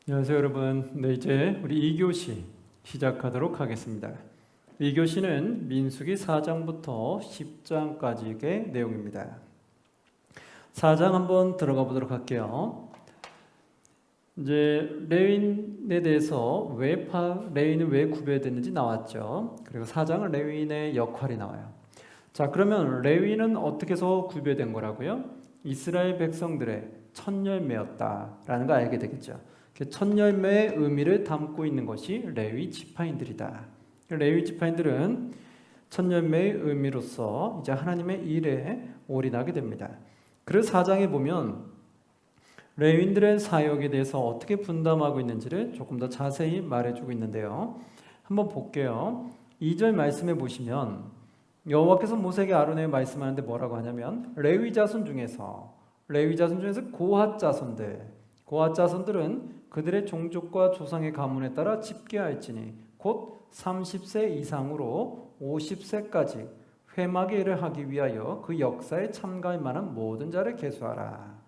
안녕하세요 여러분. 네, 이제 우리 2교시 시작하도록 하겠습니다. 2교시는 민수기 4장부터 10장까지의 내용입니다. 4장 한번 들어가 보도록 할게요. 이제 레위인에 대해서 레위인은 왜 구별됐는지 나왔죠. 그리고 4장은 레위인의 역할이 나와요. 자, 그러면 레위인은 어떻게 해서 구별된 거라고요? 이스라엘 백성들의 첫 열매였다라는 거 알게 되겠죠. 첫 열매의 의미를 담고 있는 것이 레위 지파인들이다. 레위 지파인들은 첫 열매의 의미로서 이제 하나님의 일에 올인하게 됩니다. 그래서 4장에 보면 레위인들의 사역에 대해서 어떻게 분담하고 있는지를 조금 더 자세히 말해주고 있는데요. 한번 볼게요. 2절 말씀해 보시면 여호와께서 모세에게 아론에게 말씀하는데 뭐라고 하냐면 레위 자손 중에서 고핫 자손들은 그들의 종족과 조상의 가문에 따라 집계할지니 곧 30세 이상으로 50세까지 회막의 일을 하기 위하여 그 역사에 참가할 만한 모든 자를 계수하라.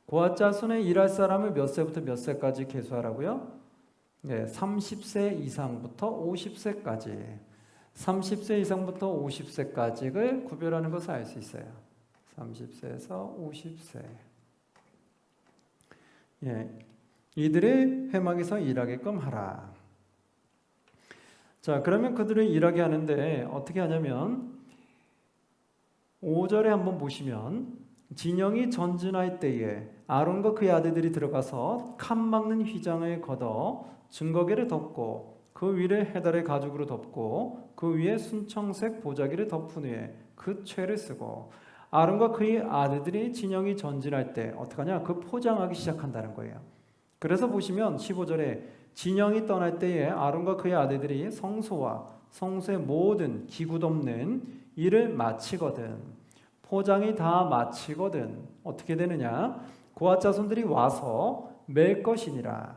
고핫 자손의 일할 사람을 몇 세부터 몇 세까지 계수하라고요? 네, 30세 이상부터 50세까지. 30세 이상부터 50세까지를 구별하는 것을 알 수 있어요. 30세에서 50세. 예, 이들의 회막에서 일하게끔 하라. 자, 그러면 그들을 일하게 하는데 어떻게 하냐면 5절에 한번 보시면 진영이 전진할 때에 아론과 그의 아들들이 들어가서 칸 막는 휘장을 걷어 증거계를 덮고 그 위를 해달의 가죽으로 덮고 그 위에 순청색 보자기를 덮은 후에 그 채를 쓰고 아론과 그의 아들들이 진영이 전진할 때 어떡하냐? 그 포장하기 시작한다는 거예요. 그래서 보시면 15절에 진영이 떠날 때에 아론과 그의 아들들이 성소와 성소의 모든 기구 덮는 일을 마치거든, 포장이 다 마치거든 어떻게 되느냐? 고핫 자손들이 와서 맬 것이니라.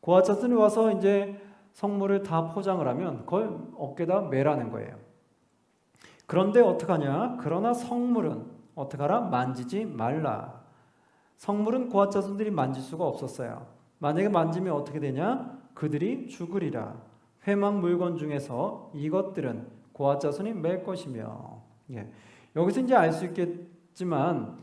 고핫 자손이 와서 이제 성물을 다 포장을 하면 그걸 어깨다 매라는 거예요. 그런데 어떡하냐? 그러나 성물은 어떡하라? 만지지 말라. 성물은 고핫 자손들이 만질 수가 없었어요. 만약에 만지면 어떻게 되냐? 그들이 죽으리라. 회막 물건 중에서 이것들은 고핫 자손이 맬 것이며. 예. 여기서 이제 알 수 있겠지만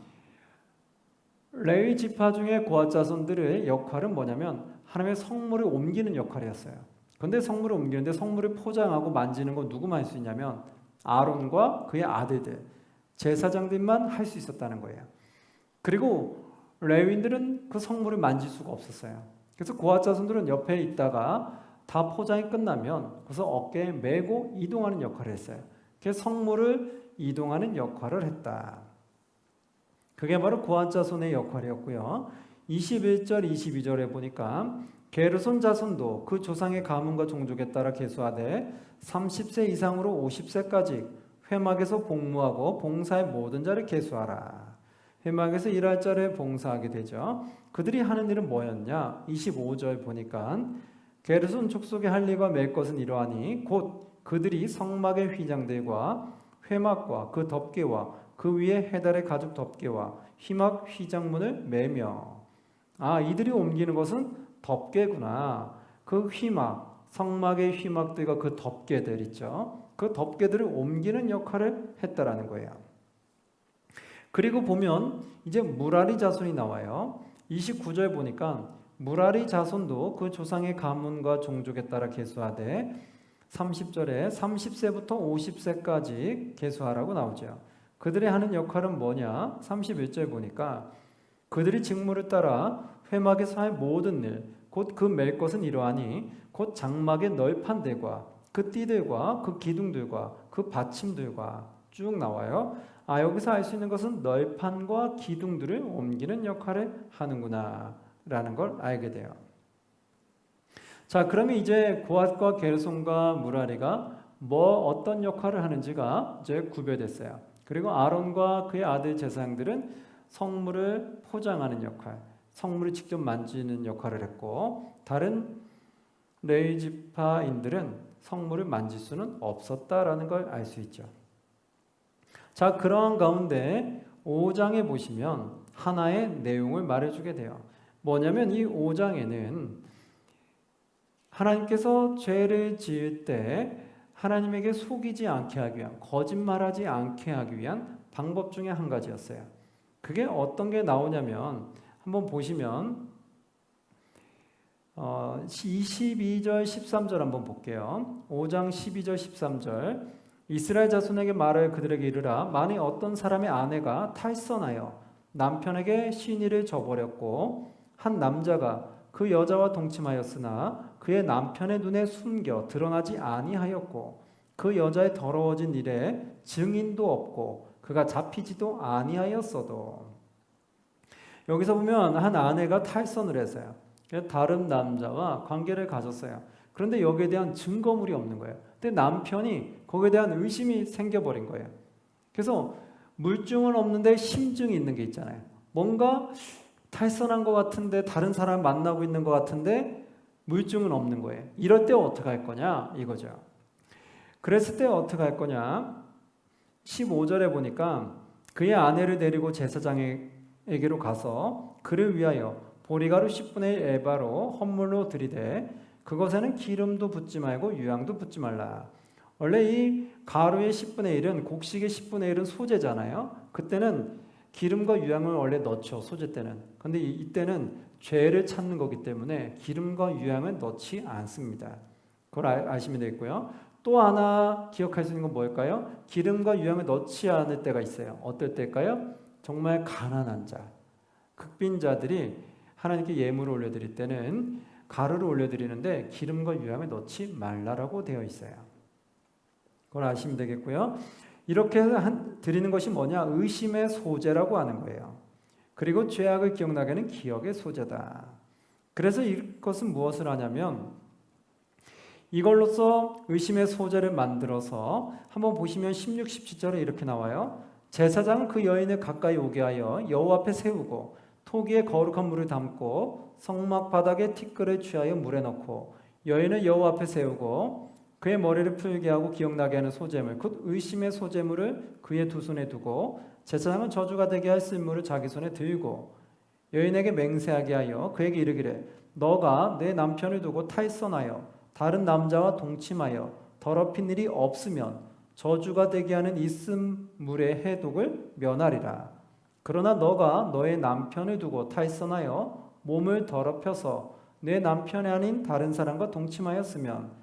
레위 지파 중에 고핫 자손들의 역할은 뭐냐면 하나님의 성물을 옮기는 역할이었어요. 그런데 성물을 옮기는데 성물을 포장하고 만지는 건 누구만 할 수 있냐면 아론과 그의 아들들, 제사장들만 할 수 있었다는 거예요. 그리고 레위인들은 그 성물을 만질 수가 없었어요. 그래서 고핫 자손들은 옆에 있다가 다 포장이 끝나면 그래서 어깨에 메고 이동하는 역할을 했어요. 그래서 성물을 이동하는 역할을 했다. 그게 바로 고핫 자손의 역할이었고요. 21절, 22절에 보니까 게르손 자손도 그 조상의 가문과 종족에 따라 계수하되 30세 이상으로 50세까지 회막에서 복무하고 봉사의 모든 자를 계수하라. 회막에서 일할 자를 봉사하게 되죠. 그들이 하는 일은 뭐였냐? 25절 보니까 게르손 족속의 할 일과 맬 것은 이러하니 곧 그들이 성막의 휘장들과 회막과 그 덮개와 그 위에 해달의 가죽 덮개와 휘막 휘장문을 매며. 이들이 옮기는 것은 덮개구나. 그 휘막, 성막의 휘막들과 그 덮개들 있죠. 그 덮개들을 옮기는 역할을 했다라는 거예요. 그리고 보면 이제 무라리 자손이 나와요. 29절 보니까 무라리 자손도 그 조상의 가문과 종족에 따라 계수하되 30절에 30세부터 50세까지 계수하라고 나오죠. 그들이 하는 역할은 뭐냐? 31절 보니까 그들이 직무를 따라 회막에서 할 모든 일, 곧 그 맬 것은 이러하니 곧 장막의 널판 데과 그 띠들과 그 기둥들과 그 받침들과 쭉 나와요. 여기서 알 수 있는 것은 널판과 기둥들을 옮기는 역할을 하는구나 라는 걸 알게 돼요. 자, 그러면 이제 고핫과 게르손과 무라리가 어떤 역할을 하는지가 이제 구별됐어요. 그리고 아론과 그의 아들 제사장들은 성물을 포장하는 역할, 성물을 직접 만지는 역할을 했고 다른 레위 지파인들은 성물을 만질 수는 없었다라는 걸 알 수 있죠. 자, 그러한 가운데 5장에 보시면 하나의 내용을 말해주게 돼요. 뭐냐면 이 5장에는 하나님께서 죄를 지을 때 하나님에게 속이지 않게 하기 위한, 거짓말하지 않게 하기 위한 방법 중에 한 가지였어요. 그게 어떤 게 나오냐면 한번 보시면 22절 13절 한번 볼게요. 5장 12절 13절 이스라엘 자손에게 말하여 그들에게 이르라 만일 어떤 사람의 아내가 탈선하여 남편에게 시니를 저버렸고 한 남자가 그 여자와 동침하였으나 그의 남편의 눈에 숨겨 드러나지 아니하였고 그 여자의 더러워진 일에 증인도 없고 그가 잡히지도 아니하였어도. 여기서 보면 한 아내가 탈선을 했어요. 다른 남자와 관계를 가졌어요. 그런데 여기에 대한 증거물이 없는 거예요. 근데 남편이 거기에 대한 의심이 생겨버린 거예요. 그래서 물증은 없는데 심증이 있는 게 있잖아요. 뭔가 탈선한 것 같은데 다른 사람 만나고 있는 것 같은데 물증은 없는 거예요. 이럴 때 어떻게 할 거냐 이거죠. 그랬을 때 어떻게 할 거냐 15절에 보니까 그의 아내를 데리고 제사장에게로 가서 그를 위하여 보리가루 10분의 1 에바로 헌물로 드리되 그것에는 기름도 붓지 말고 유향도 붓지 말라. 원래 이 가루의 10분의 1은 곡식의 10분의 1은 소재잖아요. 그때는 기름과 유향을 원래 넣죠. 소재 때는. 근데 이때는 죄를 찾는 거기 때문에 기름과 유향을 넣지 않습니다. 그걸 아시면 되겠고요. 또 하나 기억할 수 있는 건 뭘까요? 기름과 유향을 넣지 않을 때가 있어요. 어떨 때일까요? 정말 가난한 자, 극빈자들이 하나님께 예물을 올려드릴 때는 가루를 올려드리는데 기름과 유향을 넣지 말라라고 되어 있어요. 그걸 아시면 되겠고요. 이렇게 드리는 것이 뭐냐? 의심의 소재라고 하는 거예요. 그리고 죄악을 기억나게 하는 기억의 소재다. 그래서 이것은 무엇을 하냐면 이걸로써 의심의 소재를 만들어서 한번 보시면 16, 17절에 이렇게 나와요. 제사장은 그 여인을 가까이 오게 하여 여호와 앞에 세우고 토기에 거룩한 물을 담고 성막 바닥에 티끌을 취하여 물에 넣고 여인을 여호와 앞에 세우고 그의 머리를 풀게 하고 기억나게 하는 소재물 곧 의심의 소재물을 그의 두 손에 두고 제사장은 저주가 되게 할 쓸물을 자기 손에 들고 여인에게 맹세하게 하여 그에게 이르기를 너가 내 남편을 두고 탈선하여 다른 남자와 동침하여 더럽힌 일이 없으면 저주가 되게 하는 이 쓴물의 해독을 면하리라. 그러나 너가 너의 남편을 두고 탈선하여 몸을 더럽혀서 내 남편이 아닌 다른 사람과 동침하였으면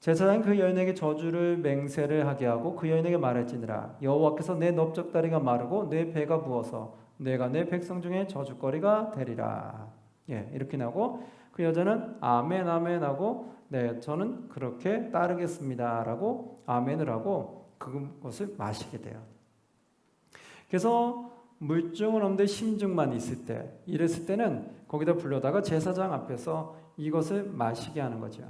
제사장이 그 여인에게 저주를 맹세를 하게 하고 그 여인에게 말할지니라 여호와께서 내 넓적다리가 마르고 내 배가 부어서 내가 내 백성 중에 저주거리가 되리라. 이렇게 나오고 그 여자는 아멘 아멘 하고 네 저는 그렇게 따르겠습니다 라고 아멘을 하고 그것을 마시게 돼요. 그래서 물증은 없는데 심증만 있을 때 이랬을 때는 거기다 불러다가 제사장 앞에서 이것을 마시게 하는 거죠.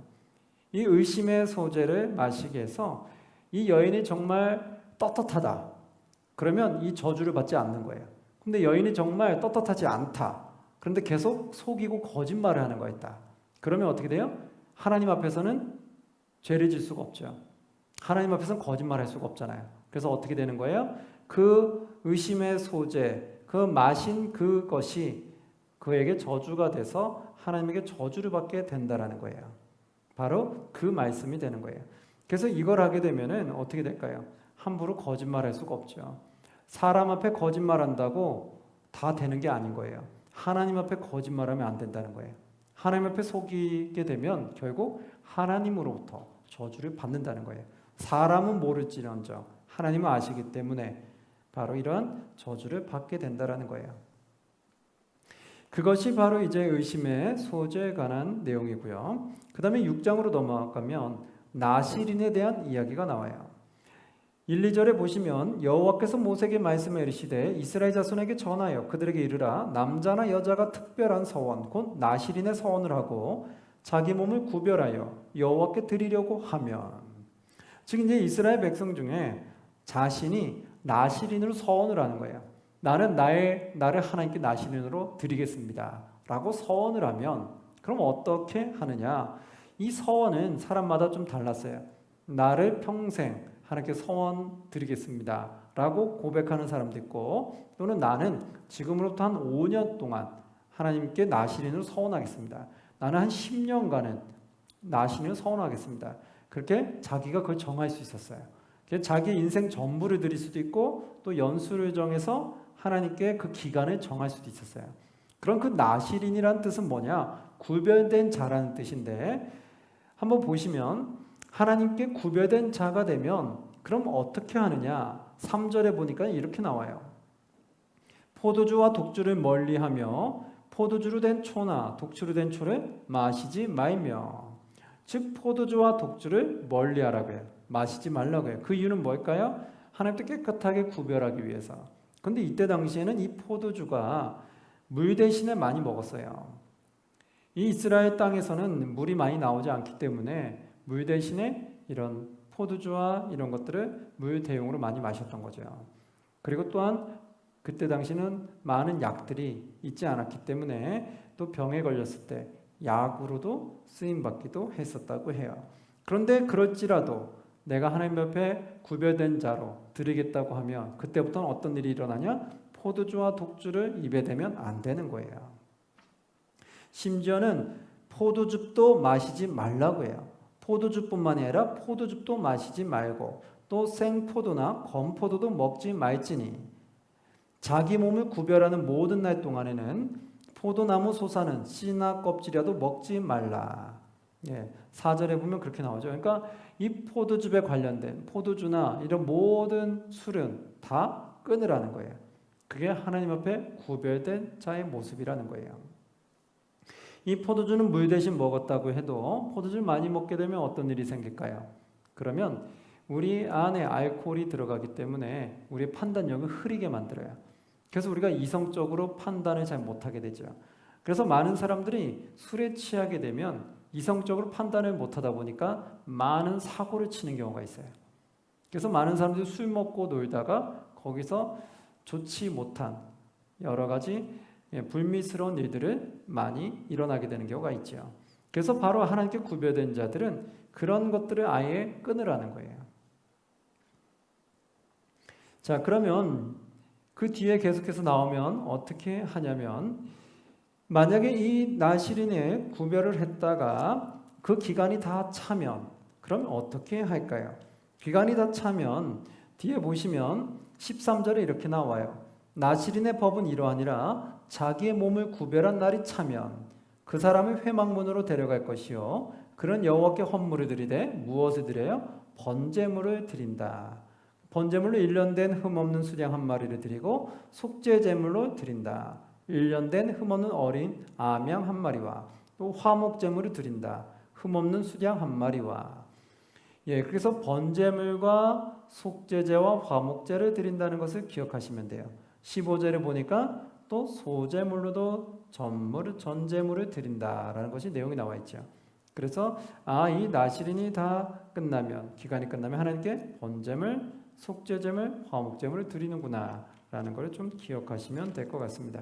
이 의심의 소재를 마시게 해서 이 여인이 정말 떳떳하다. 그러면 이 저주를 받지 않는 거예요. 근데 여인이 정말 떳떳하지 않다. 그런데 계속 속이고 거짓말을 하는 거였다. 그러면 어떻게 돼요? 하나님 앞에서는 죄를 질 수가 없죠. 하나님 앞에서는 거짓말할 수가 없잖아요. 그래서 어떻게 되는 거예요? 그 의심의 소재, 그 마신 그것이 그에게 저주가 돼서 하나님에게 저주를 받게 된다라는 거예요. 바로 그 말씀이 되는 거예요. 그래서 이걸 하게 되면은 어떻게 될까요? 함부로 거짓말할 수가 없죠. 사람 앞에 거짓말한다고 다 되는 게 아닌 거예요. 하나님 앞에 거짓말하면 안 된다는 거예요. 하나님 앞에 속이게 되면 결국 하나님으로부터 저주를 받는다는 거예요. 사람은 모를지언정 하나님은 아시기 때문에 바로 이러한 저주를 받게 된다는 거예요. 그것이 바로 이제 의심의 소재에 관한 내용이고요. 그 다음에 6장으로 넘어가면 나실인에 대한 이야기가 나와요. 1, 2절에 보시면 여호와께서 모세에게 말씀해 이르시되 이스라엘 자손에게 전하여 그들에게 이르라 남자나 여자가 특별한 서원 곧 나실인의 서원을 하고 자기 몸을 구별하여 여호와께 드리려고 하면 즉 이제 이스라엘 백성 중에 자신이 나실인으로 서원을 하는 거예요. 나는 나를 하나님께 나실인으로 드리겠습니다 라고 서원을 하면 그럼 어떻게 하느냐. 이 서원은 사람마다 좀 달랐어요. 나를 평생 하나님께 서원 드리겠습니다 라고 고백하는 사람도 있고 또는 나는 지금으로부터 한 5년 동안 하나님께 나시린으로 서원하겠습니다. 나는 한 10년간은 나시린으로 서원하겠습니다. 그렇게 자기가 그걸 정할 수 있었어요. 자기 인생 전부를 드릴 수도 있고 또 연수를 정해서 하나님께 그 기간을 정할 수도 있었어요. 그럼 그 나시린이라는 뜻은 뭐냐? 구별된 자라는 뜻인데 한번 보시면 하나님께 구별된 자가 되면 그럼 어떻게 하느냐? 3절에 보니까 이렇게 나와요. 포도주와 독주를 멀리하며 포도주로 된 초나 독주로 된 초를 마시지 말며. 즉 포도주와 독주를 멀리하라고 해요. 마시지 말라고 해요. 그 이유는 뭘까요? 하나님께 깨끗하게 구별하기 위해서. 그런데 이때 당시에는 이 포도주가 물 대신에 많이 먹었어요. 이 이스라엘 땅에서는 물이 많이 나오지 않기 때문에 물 대신에 이런 포도주와 이런 것들을 물 대용으로 많이 마셨던 거죠. 그리고 또한 그때 당시는 많은 약들이 있지 않았기 때문에 또 병에 걸렸을 때 약으로도 쓰임받기도 했었다고 해요. 그런데 그럴지라도 내가 하나님 앞에 구별된 자로 드리겠다고 하면 그때부터는 어떤 일이 일어나냐? 포도주와 독주를 입에 대면 안 되는 거예요. 심지어는 포도즙도 마시지 말라고 해요. 포도즙뿐만이 아니라 포도즙도 마시지 말고 또 생포도나 건포도도 먹지 말지니 자기 몸을 구별하는 모든 날 동안에는 포도나무 솟아는 씨나 껍질이라도 먹지 말라. 4절에 보면 그렇게 나오죠. 그러니까 이 포도즙에 관련된 포도주나 이런 모든 술은 다 끊으라는 거예요. 그게 하나님 앞에 구별된 자의 모습이라는 거예요. 이 포도주는 물 대신 먹었다고 해도 포도주를 많이 먹게 되면 어떤 일이 생길까요? 그러면 우리 안에 알코올이 들어가기 때문에 우리의 판단력을 흐리게 만들어요. 그래서 우리가 이성적으로 판단을 잘 못하게 되죠. 그래서 많은 사람들이 술에 취하게 되면 이성적으로 판단을 못하다 보니까 많은 사고를 치는 경우가 있어요. 그래서 많은 사람들이 술 먹고 놀다가 거기서 좋지 못한 여러 가지 불미스러운 일들을 많이 일어나게 되는 경우가 있죠. 그래서 바로 하나님께 구별된 자들은 그런 것들을 아예 끊으라는 거예요. 자, 그러면 그 뒤에 계속해서 나오면 어떻게 하냐면 만약에 이 나시린에 구별을 했다가 그 기간이 다 차면 그럼 어떻게 할까요? 기간이 다 차면 뒤에 보시면 13절에 이렇게 나와요. 나시린의 법은 이러하니라 자기의 몸을 구별한 날이 차면 그 사람을 회막문으로 데려갈 것이요 그런 여호와께 헌물을 드리되 무엇을 드려요? 번제물을 드린다. 번제물로 1년 된 흠없는 수량 한 마리를 드리고 속죄제물로 드린다. 1년 된 흠없는 어린 암양 한 마리와 또 화목제물을 드린다. 흠없는 수량 한 마리와. 그래서 번제물과 속죄제와 화목제를 드린다는 것을 기억하시면 돼요. 15절에 보니까 또 소제물로도 전제물을 드린다라는 것이 내용이 나와 있죠. 그래서 이 나시린이 다 끝나면 기간이 끝나면 하나님께 번제물, 속죄제물, 화목제물을 드리는구나 라는 걸 좀 기억하시면 될 것 같습니다.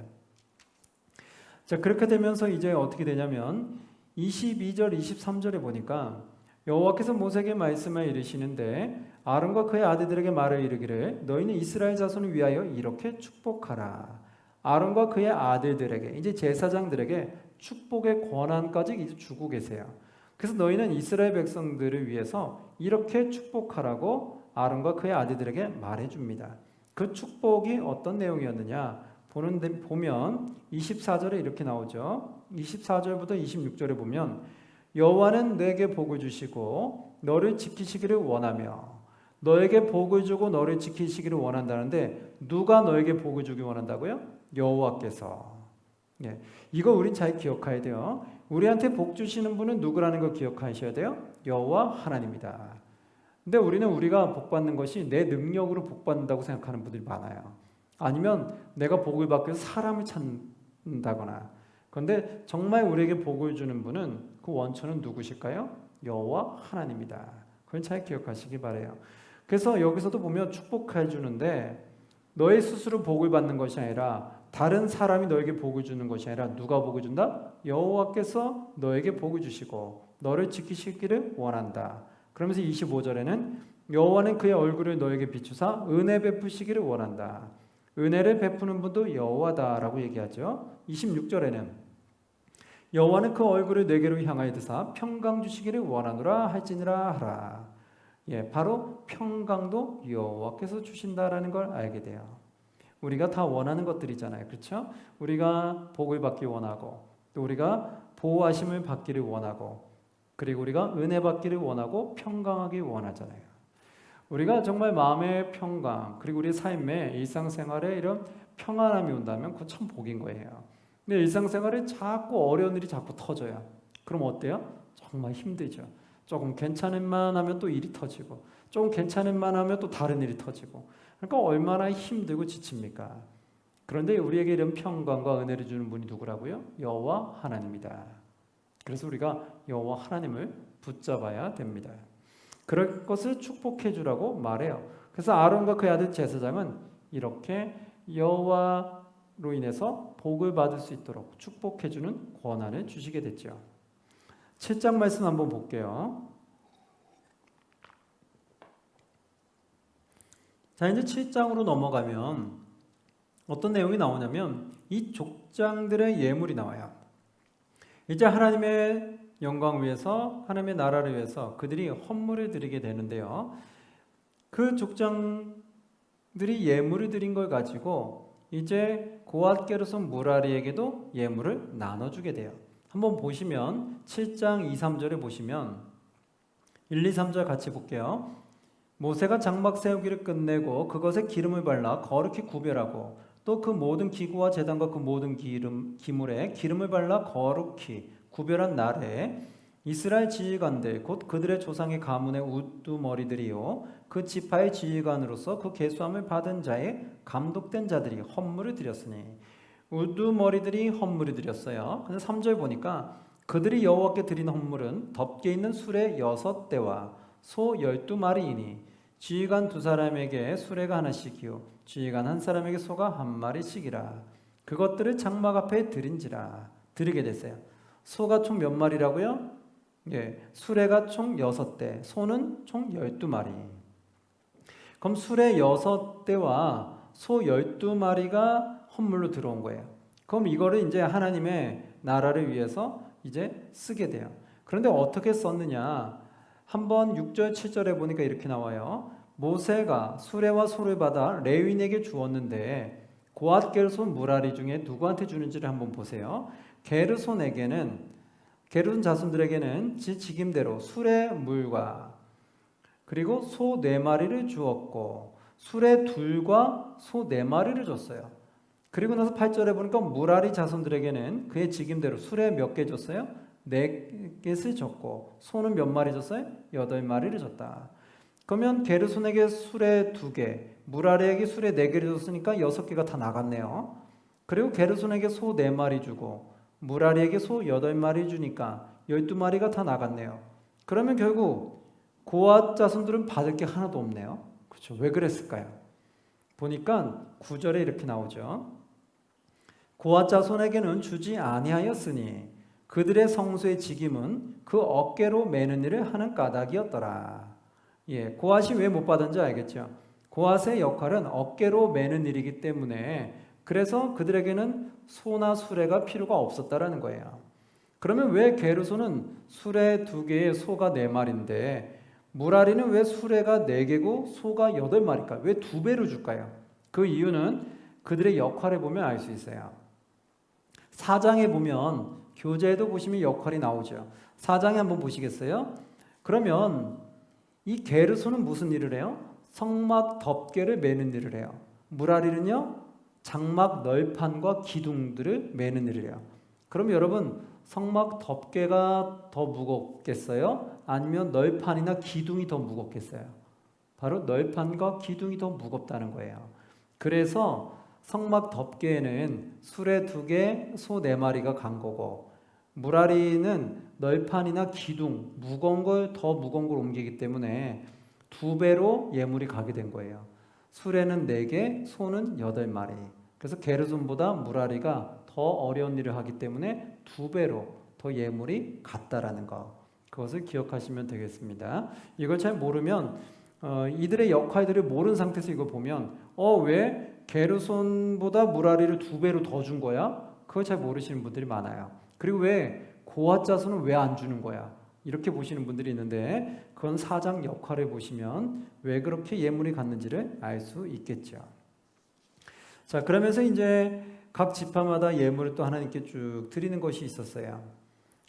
자, 그렇게 되면서 이제 어떻게 되냐면 22절, 23절에 보니까 여호와께서 모세에게 말씀을 이르시는데 아론과 그의 아들들에게 말을 이르기를 너희는 이스라엘 자손을 위하여 이렇게 축복하라. 아론과 그의 아들들에게 이제 제사장들에게 축복의 권한까지 이제 주고 계세요. 그래서 너희는 이스라엘 백성들을 위해서 이렇게 축복하라고 아론과 그의 아들들에게 말해줍니다. 그 축복이 어떤 내용이었느냐 보면 24절에 이렇게 나오죠. 24절부터 26절에 보면 여호와는 내게 복을 주시고 너를 지키시기를 원하며 너에게 복을 주고 너를 지키시기를 원한다는데 누가 너에게 복을 주기 원한다고요? 여호와께서. 이거 우린 잘 기억해야 돼요. 우리한테 복 주시는 분은 누구라는 걸 기억하셔야 돼요. 여호와 하나님이다. 근데 우리는 우리가 복 받는 것이 내 능력으로 복 받는다고 생각하는 분들이 많아요. 아니면 내가 복을 받기 위해서 사람을 찾는다거나. 그런데 정말 우리에게 복을 주는 분은 그 원천은 누구실까요? 여호와 하나님이다. 그건 잘 기억하시기 바라요. 그래서 여기서도 보면 축복해 주는데 너의 스스로 복을 받는 것이 아니라 다른 사람이 너에게 복을 주는 것이 아니라 누가 복을 준다? 여호와께서 너에게 복을 주시고 너를 지키시기를 원한다. 그러면서 25절에는 여호와는 그의 얼굴을 너에게 비추사 은혜 베푸시기를 원한다. 은혜를 베푸는 분도 여호와다라고 얘기하죠. 26절에는 여호와는 그 얼굴을 내게로 향하여 드사 평강 주시기를 원하노라 할지니라 하라. 바로 평강도 여호와께서 주신다라는 걸 알게 돼요. 우리가 다 원하는 것들이잖아요. 그렇죠? 우리가 복을 받기 원하고, 또 우리가 보호하심을 받기를 원하고, 그리고 우리가 은혜 받기를 원하고 평강하기 원하잖아요. 우리가 정말 마음의 평강, 그리고 우리 삶의 일상생활에 이런 평안함이 온다면 그건 참 복인 거예요. 근데 일상생활에 자꾸 어려운 일이 자꾸 터져요. 그럼 어때요? 정말 힘들죠. 조금 괜찮은만 하면 또 일이 터지고, 조금 괜찮은만 하면 또 다른 일이 터지고, 그러니까 얼마나 힘들고 지칩니까? 그런데 우리에게 이런 평강과 은혜를 주는 분이 누구라고요? 여호와 하나님이다. 그래서 우리가 여호와 하나님을 붙잡아야 됩니다. 그럴 것을 축복해 주라고 말해요. 그래서 아론과 그의 아들 제사장은 이렇게 여호와로 인해서 복을 받을 수 있도록 축복해 주는 권한을 주시게 됐죠. 7장 말씀 한번 볼게요. 자, 이제 7장으로 넘어가면 어떤 내용이 나오냐면 이 족장들의 예물이 나와요. 이제 하나님의 영광 위해서, 하나님의 나라를 위해서 그들이 헌물을 드리게 되는데요. 그 족장들이 예물을 드린 걸 가지고 이제 고앗 게르손 무라리에게도 예물을 나눠주게 돼요. 한번 보시면 7장 2, 3절에 보시면 1, 2, 3절 같이 볼게요. 모세가 장막 세우기를 끝내고 그것에 기름을 발라 거룩히 구별하고 또 그 모든 기구와 제단과 그 모든 기물에 기름을 발라 거룩히 구별한 날에 이스라엘 지휘관들 곧 그들의 조상의 가문의 우두머리들이요 그 지파의 지휘관으로서 그 계수함을 받은 자의 감독된 자들이 헌물을 드렸으니 우두머리들이 헌물을 드렸어요. 근데 3절 보니까 그들이 여호와께 드린 헌물은 덮개 있는 수레 6대와 소 12마리이니 지휘관 2사람에게 수레가 하나씩이요 지휘관 1사람에게 소가 1마리씩이라. 그것들을 장막 앞에 드리게 됐어요. 소가 총 몇 마리라고요? 수레가 총 6대, 소는 총 12마리. 그럼 수레 6대와 소 12마리가 헌물로 들어온 거예요. 그럼 이거를 이제 하나님의 나라를 위해서 이제 쓰게 돼요. 그런데 어떻게 썼느냐? 한번 6절 7절에 보니까 이렇게 나와요. 모세가 수레와 소를 받아 레위인에게 주었는데 고앗 게르손 무라리 중에 누구한테 주는지를 한번 보세요. 게르손 자손들에게는 지 직임대로 수레 물과 그리고 소 4마리를 주었고 수레 둘과 소 4마리를 줬어요. 그리고 나서 8절에 보니까 무라리 자손들에게는 그의 직임대로 수레 몇 개 줬어요? 4개를 줬고 소는 몇 마리 줬어요? 8마리를 줬다. 그러면 게르손에게 수레 2개, 무라리에게 수레 4개를 줬으니까 6개가 다 나갔네요. 그리고 게르손에게 소 4마리 주고 무라리에게 소 8마리 주니까 12마리가 다 나갔네요. 그러면 결국 고앗 자손들은 받을 게 하나도 없네요. 그렇죠? 왜 그랬을까요? 보니까 9절에 이렇게 나오죠. 고앗 자손에게는 주지 아니하였으니 그들의 성소의 직임은 그 어깨로 매는 일을 하는 까닭이었더라. 고앗이 왜 못 받은지 알겠죠? 고앗의 역할은 어깨로 매는 일이기 때문에 그래서 그들에게는 소나 수레가 필요가 없었다라는 거예요. 그러면 왜 게르손은 수레 2개에 소가 4마리인데 무라리는 왜 수레가 4개고 소가 8마리일까? 왜 2배로 줄까요? 그 이유는 그들의 역할을 보면 알 수 있어요. 4장에 보면 교재에도 보시면 역할이 나오죠. 4장에 한번 보시겠어요? 그러면 이 게르손은 무슨 일을 해요? 성막 덮개를 매는 일을 해요. 무라리는요? 장막 널판과 기둥들을 매는 일을 해요. 그럼 여러분 성막 덮개가 더 무겁겠어요? 아니면 널판이나 기둥이 더 무겁겠어요? 바로 널판과 기둥이 더 무겁다는 거예요. 그래서 성막 덮개에는 수레 2개, 소 4마리가 간 거고 무라리는 널판이나 기둥, 더 무거운 걸 옮기기 때문에 2배로 예물이 가게 된 거예요. 수레는 4개, 소는 8마리. 그래서 게르손보다 무라리가 더 어려운 일을 하기 때문에 2배로 더 예물이 갔다라는 거. 그것을 기억하시면 되겠습니다. 이걸 잘 모르면 이들의 역할들을 모르는 상태에서 이거 보면 왜 게르손보다 무라리를 2배로 더 준 거야? 그거 잘 모르시는 분들이 많아요. 그리고 왜 고핫 자손은 왜 안 주는 거야? 이렇게 보시는 분들이 있는데 그건 사장 역할을 보시면 왜 그렇게 예물이 갔는지를 알 수 있겠죠. 자, 그러면서 이제 각 지파마다 예물을 또 하나님께 쭉 드리는 것이 있었어요.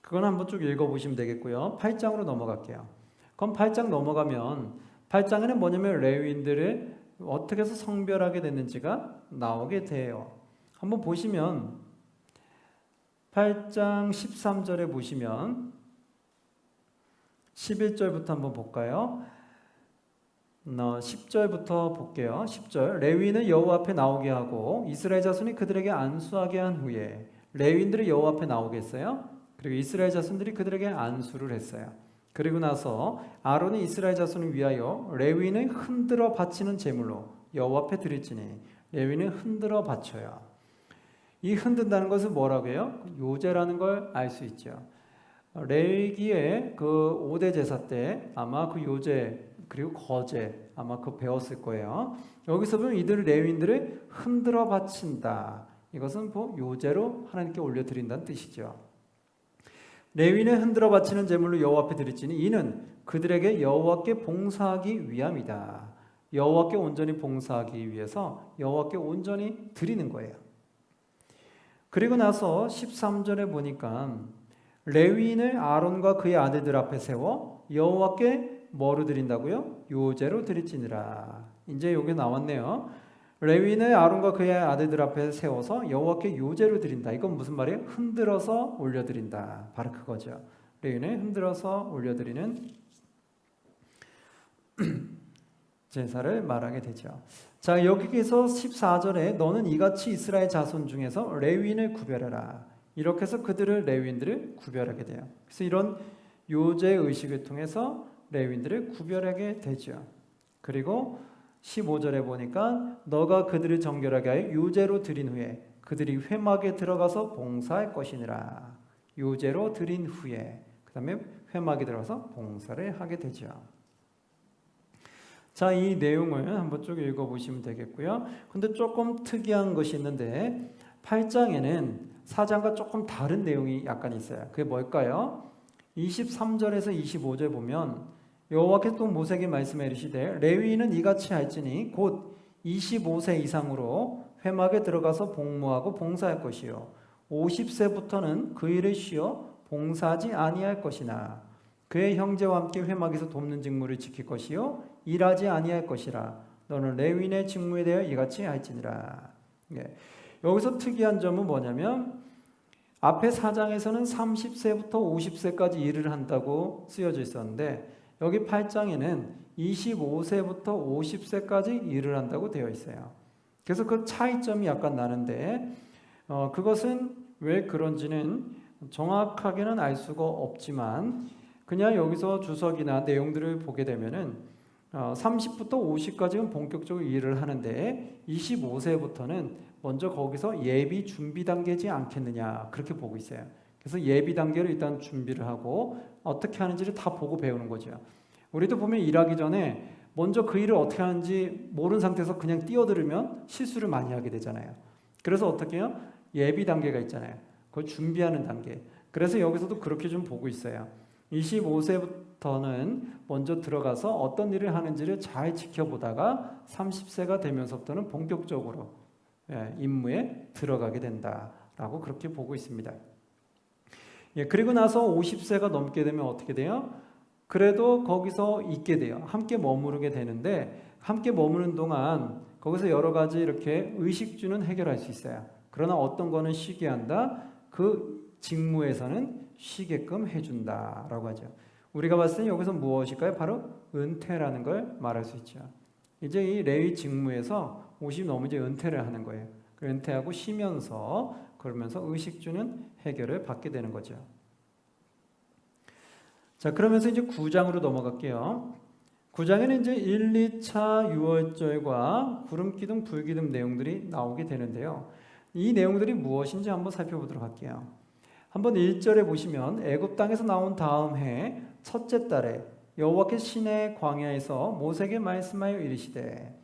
그건 한번 쭉 읽어보시면 되겠고요. 8장으로 넘어갈게요. 그럼 8장 넘어가면 8장에는 뭐냐면 레위인들을 어떻게 해서 성별하게 됐는지가 나오게 돼요. 한번 보시면 8장 13절에 보시면 11절부터 한번 볼까요? 10절부터 볼게요. 10절 레위인을 여호와 앞에 나오게 하고 이스라엘 자손이 그들에게 안수하게 한 후에 레위인들이 여호와 앞에 나오게 했어요. 그리고 이스라엘 자손들이 그들에게 안수를 했어요. 그리고 나서 아론이 이스라엘 자손을 위하여 레위인을 흔들어 바치는 제물로 여호와 앞에 드릴지니 레위인을 흔들어 바쳐요. 이 흔든다는 것은 뭐라고 해요? 요제라는 걸 알 수 있죠. 레위기의 그 5대 제사 때 아마 그 요제 그리고 거제 아마 그거 배웠을 거예요. 여기서 보면 이들 레위인들을 흔들어 바친다. 이것은 뭐 요제로 하나님께 올려드린다는 뜻이죠. 레위인을 흔들어 바치는 제물로 여호와 앞에 드릴지니 이는 그들에게 여호와께 봉사하기 위함이다. 여호와께 온전히 봉사하기 위해서 여호와께 온전히 드리는 거예요. 그리고 나서 13절에 보니까 레위인을 아론과 그의 아들들 앞에 세워 여호와께 뭐로 드린다고요? 요제로 드릴지니라. 이제 여기 나왔네요. 레위인을 아론과 그의 아들들 앞에 세워서 여호와께 요제로 드린다. 이건 무슨 말이에요? 흔들어서 올려드린다. 바로 그거죠. 레위인을 흔들어서 올려드리는 제사를 말하게 되죠. 자, 여기서 14절에 너는 이같이 이스라엘 자손 중에서 레위인을 구별해라. 이렇게 해서 그들을 레위인들을 구별하게 돼요. 그래서 이런 요제 의식을 통해서 레위인들을 구별하게 되죠. 그리고 15절에 보니까 너가 그들을 정결하게 하여 요제로 드린 후에 그들이 회막에 들어가서 봉사할 것이니라. 요제로 드린 후에 그 다음에 회막에 들어가서 봉사를 하게 되죠. 자, 이 내용을 한번 쭉 읽어보시면 되겠고요. 근데 조금 특이한 것이 있는데 8장에는 4장과 조금 다른 내용이 약간 있어요. 그게 뭘까요? 23절에서 25절 보면 여호와께서 또 모세에게 말씀해 이르시되 레위인은 이같이 할지니 곧 25세 이상으로 회막에 들어가서 복무하고 봉사할 것이요 50세부터는 그 일을 쉬어 봉사하지 아니할 것이나 그의 형제와 함께 회막에서 돕는 직무를 지킬 것이요 일하지 아니할 것이라. 너는 레위인의 직무에 대하여 이같이 할지니라. 예. 여기서 특이한 점은 뭐냐면 앞에 4장에서는 30세부터 50세까지 일을 한다고 쓰여져 있었는데 여기 8장에는 25세부터 50세까지 일을 한다고 되어 있어요. 그래서 그 차이점이 약간 나는데 그것은 왜 그런지는 정확하게는 알 수가 없지만 그냥 여기서 주석이나 내용들을 보게 되면은 30부터 50까지는 본격적으로 일을 하는데 25세부터는 먼저 거기서 예비 준비 단계지 않겠느냐 그렇게 보고 있어요. 그래서 예비 단계를 일단 준비를 하고 어떻게 하는지를 다 보고 배우는 거죠. 우리도 보면 일하기 전에 먼저 그 일을 어떻게 하는지 모르는 상태에서 그냥 뛰어들으면 실수를 많이 하게 되잖아요. 그래서 어떻게 해요? 예비 단계가 있잖아요. 그걸 준비하는 단계. 그래서 여기서도 그렇게 좀 보고 있어요. 25세부터는 먼저 들어가서 어떤 일을 하는지를 잘 지켜보다가 30세가 되면서부터는 본격적으로 임무에 들어가게 된다라고 그렇게 보고 있습니다. 그리고 나서 50세가 넘게 되면 어떻게 돼요? 그래도 거기서 있게 돼요. 함께 머무르게 되는데 함께 머무는 동안 거기서 여러 가지 이렇게 의식주는 해결할 수 있어요. 그러나 어떤 거는 쉬게 한다. 그 직무에서는 쉬게끔 해준다라고 하죠. 우리가 봤을 때 여기서 무엇일까요? 바로 은퇴라는 걸 말할 수 있죠. 이제 이 레위 직무에서 50 넘으면 이제 은퇴를 하는 거예요. 은퇴하고 쉬면서 그러면서 의식주는 해결을 받게 되는 거죠. 자, 그러면서 이제 9장으로 넘어갈게요. 9장에는 이제 1, 2차 유월절과 구름기둥, 불기둥 내용들이 나오게 되는데요. 이 내용들이 무엇인지 한번 살펴보도록 할게요. 한번 1절에 보시면 애굽 땅에서 나온 다음 해 첫째 달에 여호와께서 시내 광야에서 모세에게 말씀하여 이르시되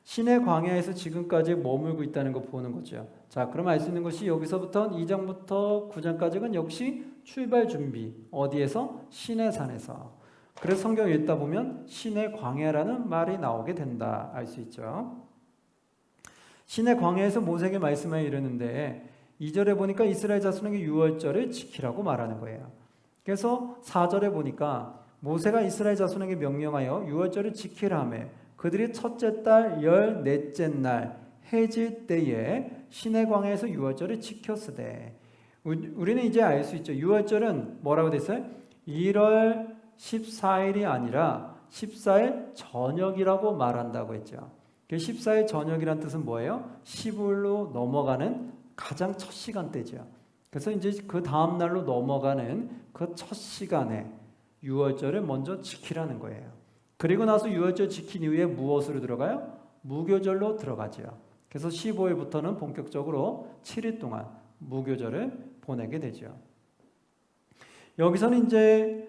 신의 광야에서 지금까지 머물고 있다는 거 보는 거죠. 자, 그럼 알 수 있는 것이 여기서부터 2장부터 9장까지는 역시 출발 준비. 어디에서? 신의 산에서. 그래서 성경 읽다 보면 신의 광야라는 말이 나오게 된다. 알 수 있죠. 신의 광야에서 모세에게 말씀하여 이르는데 2절에 보니까 이스라엘 자손에게 유월절을 지키라고 말하는 거예요. 그래서 4절에 보니까 모세가 이스라엘 자손에게 명령하여 유월절을 지키라 하며 그들이 첫째 달 14째 날 해질 때에 신의 광야에서 유월절을 지켰으되, 우리는 이제 알 수 있죠. 유월절은 뭐라고 됐어요? 1월 14일이 아니라 14일 저녁이라고 말한다고 했죠. 14일 저녁이란 뜻은 뭐예요? 15일로 넘어가는 가장 첫 시간대죠. 그래서 이제 그 다음 날로 넘어가는 그 첫 시간에 유월절을 먼저 지키라는 거예요. 그리고 나서 유월절 지킨 이후에 무엇으로 들어가요? 무교절로 들어가죠. 그래서 15일부터는 본격적으로 7일 동안 무교절을 보내게 되죠. 여기서는 이제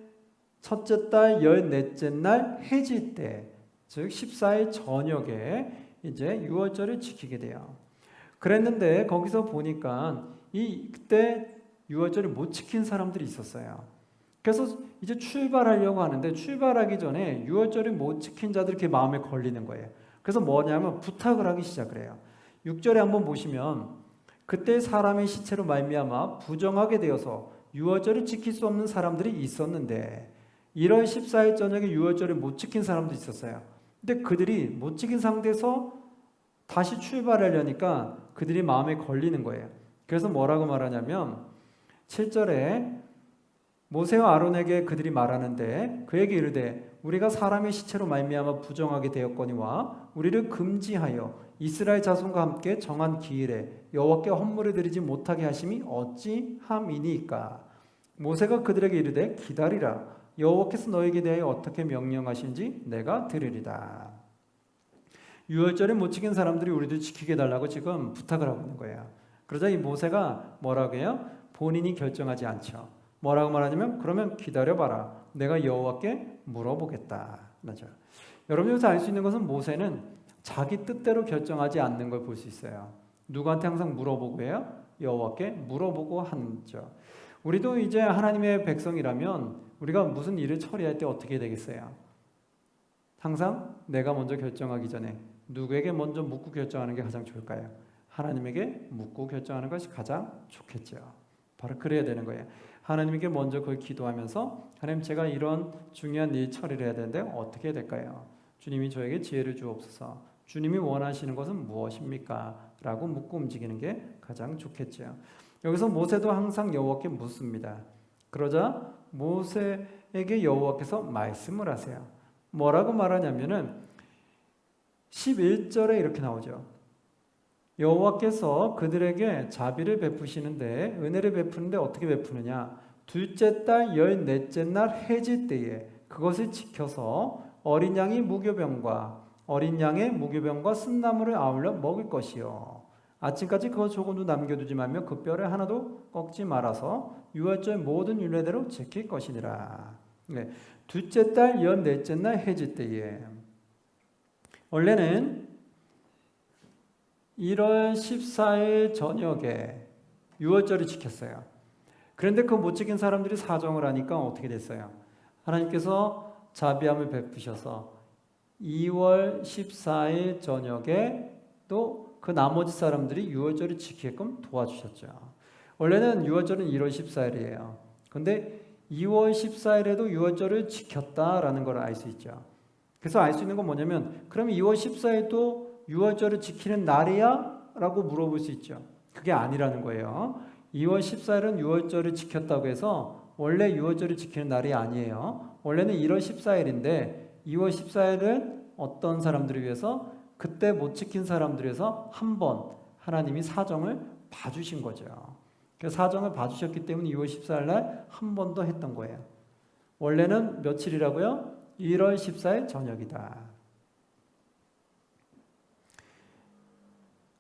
첫째 달 14째 날 해질 때, 즉 14일 저녁에 이제 유월절을 지키게 돼요. 그랬는데 거기서 보니까 그때 유월절을 못 지킨 사람들이 있었어요. 그래서 이제 출발하려고 하는데 출발하기 전에 유월절을 못 지킨 자들이 이렇게 마음에 걸리는 거예요. 그래서 뭐냐면 부탁을 하기 시작을 해요. 6절에 한번 보시면 그때 사람의 시체로 말미암아 부정하게 되어서 유월절을 지킬 수 없는 사람들이 있었는데 1월 14일 저녁에 유월절을 못 지킨 사람도 있었어요. 근데 그들이 못 지킨 상태에서 다시 출발하려니까 그들이 마음에 걸리는 거예요. 그래서 뭐라고 말하냐면 7절에 모세와 아론에게 그들이 말하는데 그에게 이르되 우리가 사람의 시체로 말미암아 부정하게 되었거니와 우리를 금지하여 이스라엘 자손과 함께 정한 기일에 여호와께 헌물을 드리지 못하게 하심이 어찌함이니까. 모세가 그들에게 이르되 기다리라. 여호와께서 너에게 대하여 어떻게 명령하신지 내가 들으리다. 유월절에 못 지킨 사람들이 우리도 지키게 달라고 지금 부탁을 하고 있는 거예요. 그러자 이 모세가 뭐라고 해요? 본인이 결정하지 않죠. 뭐라고 말하냐면 그러면 기다려봐라. 내가 여호와께 물어보겠다. 맞죠? 여러분 여기서 알 수 있는 것은 모세는 자기 뜻대로 결정하지 않는 걸 볼 수 있어요. 누구한테 항상 물어보고 해요? 여호와께 물어보고 하죠. 우리도 이제 하나님의 백성이라면 우리가 무슨 일을 처리할 때 어떻게 되겠어요? 항상 내가 먼저 결정하기 전에 누구에게 먼저 묻고 결정하는 게 가장 좋을까요? 하나님에게 묻고 결정하는 것이 가장 좋겠죠. 바로 그래야 되는 거예요. 하나님께 먼저 그걸 기도하면서 하나님 제가 이런 중요한 일 처리를 해야 되는데 어떻게 해야 될까요? 주님이 저에게 지혜를 주옵소서. 주님이 원하시는 것은 무엇입니까? 라고 묻고 움직이는 게 가장 좋겠죠. 여기서 모세도 항상 여호와께 묻습니다. 그러자 모세에게 여호와께서 말씀을 하세요. 뭐라고 말하냐면은 11절에 이렇게 나오죠. 여호와께서 그들에게 자비를 베푸시는데 은혜를 베푸는데 어떻게 베푸느냐? 둘째 달 14째 날 해질 때에 그것을 지켜서 어린 양의 무교병과 쓴나물을 아울러 먹을 것이요. 아침까지 그것 조금도 남겨두지 말며 그 뼈를 하나도 꺾지 말아서 유월절 모든 율례대로 지킬 것이니라. 네. 둘째 달 14째 날 해질 때에 원래는 1월 14일 저녁에 유월절을 지켰어요. 그런데 그 못 지킨 사람들이 사정을 하니까 어떻게 됐어요? 하나님께서 자비함을 베푸셔서 2월 14일 저녁에 또 그 나머지 사람들이 유월절을 지키게끔 도와주셨죠. 원래는 유월절은 1월 14일이에요. 그런데 2월 14일에도 유월절을 지켰다라는 걸 알 수 있죠. 그래서 알 수 있는 건 뭐냐면 그럼 2월 14일도 유월절을 지키는 날이야? 라고 물어볼 수 있죠. 그게 아니라는 거예요. 2월 14일은 유월절을 지켰다고 해서 원래 유월절을 지키는 날이 아니에요. 원래는 1월 14일인데 2월 14일은 어떤 사람들을 위해서 그때 못 지킨 사람들을 위해서 한 번 하나님이 사정을 봐주신 거죠. 그 사정을 봐주셨기 때문에 2월 14일 날 한 번 더 했던 거예요. 원래는 며칠이라고요? 1월 14일 저녁이다.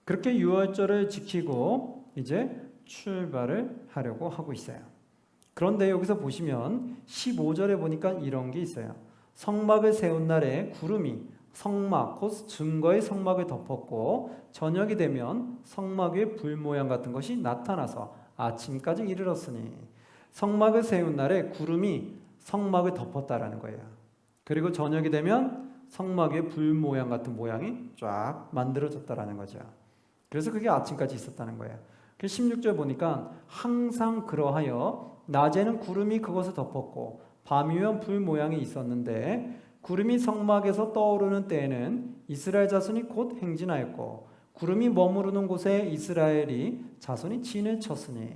그렇게 유월절을 지키고 이제 출발을 하려고 하고 있어요. 그런데 여기서 보시면 15절에 보니까 이런 게 있어요. 성막을 세운 날에 구름이 성막 곧 증거의 성막을 덮었고 저녁이 되면 성막 위에 불 모양 같은 것이 나타나서 아침까지 이르렀으니 성막을 세운 날에 구름이 성막을 덮었다라는 거예요. 그리고 저녁이 되면 성막 위에 불 모양 같은 모양이 쫙 만들어졌다라는 거죠. 그래서 그게 아침까지 있었다는 거예요. 16절 보니까 항상 그러하여 낮에는 구름이 그것을 덮었고 밤이면 불 모양이 있었는데 구름이 성막에서 떠오르는 때에는 이스라엘 자손이 곧 행진하였고 구름이 머무르는 곳에 이스라엘이 자손이 진을 쳤으니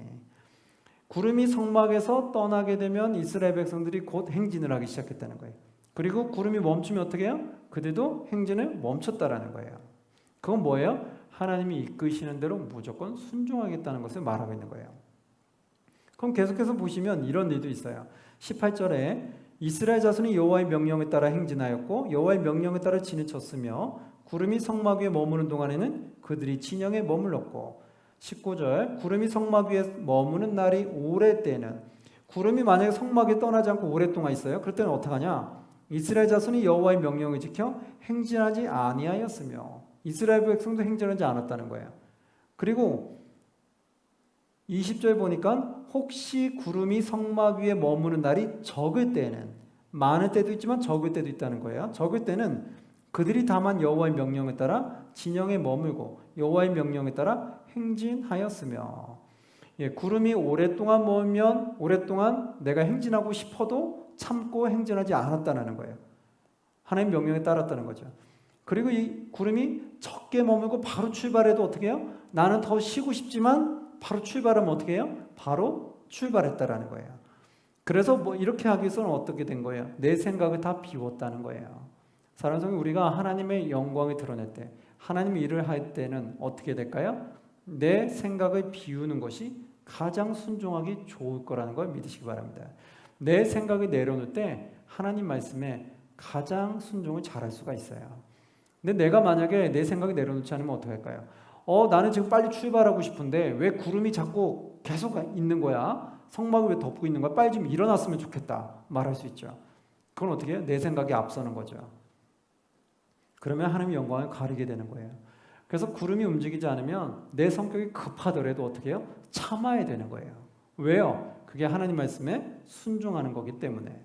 구름이 성막에서 떠나게 되면 이스라엘 백성들이 곧 행진을 하기 시작했다는 거예요. 그리고 구름이 멈추면 어떻게 해요? 그들도 행진을 멈췄다라는 거예요. 그건 뭐예요? 하나님이 이끄시는 대로 무조건 순종하겠다는 것을 말하고 있는 거예요. 그럼 계속해서 보시면 이런 일도 있어요. 18절에 이스라엘 자손이 여호와의 명령에 따라 행진하였고 여호와의 명령에 따라 진을 쳤으며 구름이 성막 위에 머무는 동안에는 그들이 진영에 머물렀고 19절 구름이 성막 위에 머무는 날이 오래 때는 구름이 만약에 성막에 떠나지 않고 오랫동안 있어요. 그럴 때는 어떡하냐? 이스라엘 자손이 여호와의 명령을 지켜 행진하지 아니하였으며 이스라엘 백성도 행진하지 않았다는 거예요. 그리고 20절 보니까 혹시 구름이 성막 위에 머무는 날이 적을 때는 많을 때도 있지만 적을 때도 있다는 거예요. 적을 때는 그들이 다만 여호와의 명령에 따라 진영에 머물고 여호와의 명령에 따라 행진하였으며 구름이 오랫동안 머물면 오랫동안 내가 행진하고 싶어도 참고 행진하지 않았다는 거예요. 하나님의 명령에 따랐다는 거죠. 그리고 이 구름이 적게 머물고 바로 출발해도 어떻게 해요? 나는 더 쉬고 싶지만 바로 출발하면 어떻게 해요? 바로 출발했다라는 거예요. 그래서 뭐 이렇게 하기 위해서는 어떻게 된 거예요? 내 생각을 다 비웠다는 거예요. 사랑하는 성도, 우리가 하나님의 영광을 드러낼 때 하나님의 일을 할 때는 어떻게 될까요? 내 생각을 비우는 것이 가장 순종하기 좋을 거라는 걸 믿으시기 바랍니다. 내 생각을 내려놓을 때 하나님 말씀에 가장 순종을 잘할 수가 있어요. 근데 내가 만약에 내 생각을 내려놓지 않으면 어떻게 할까요? 나는 지금 빨리 출발하고 싶은데 왜 구름이 자꾸 계속 있는 거야? 성막을 왜 덮고 있는 거야? 빨리 좀 일어났으면 좋겠다 말할 수 있죠. 그건 어떻게 해요? 내 생각이 앞서는 거죠. 그러면 하나님의 영광을 가리게 되는 거예요. 그래서 구름이 움직이지 않으면 내 성격이 급하더라도 어떻게 해요? 참아야 되는 거예요. 왜요? 그게 하나님 말씀에 순종하는 거기 때문에.